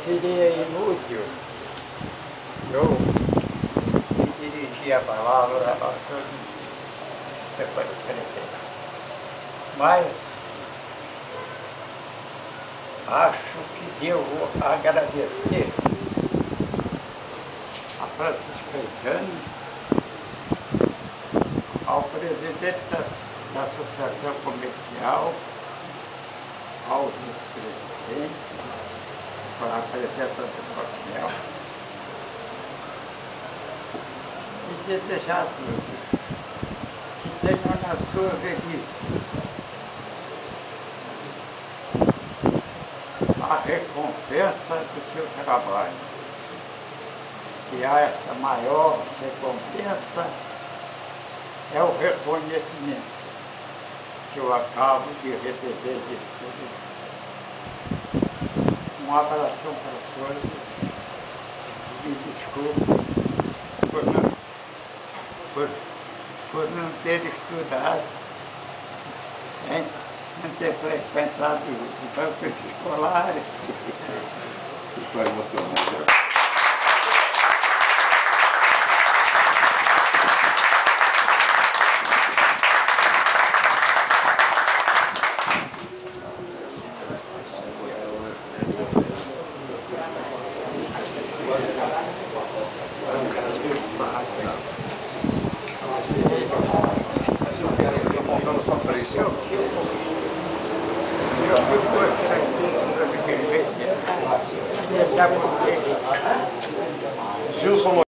seria inútil eu me dirigir a palavra a todos que você pode escrever. Mas acho que devo agradecer a Francisco Caetano, ao presidente da Associação Comercial, ao vice-presidente, para a presença do coronel, e desejar a todos que tenham na sua velhice a recompensa do seu trabalho. E essa maior recompensa é o reconhecimento que eu acabo de receber de todos. Um abração para todos. Me desculpe por não ter estudado, não ter frequentado os bancos escolares. Ficou emocionante. Faltando só 3. Eu fico aqui para me permitir.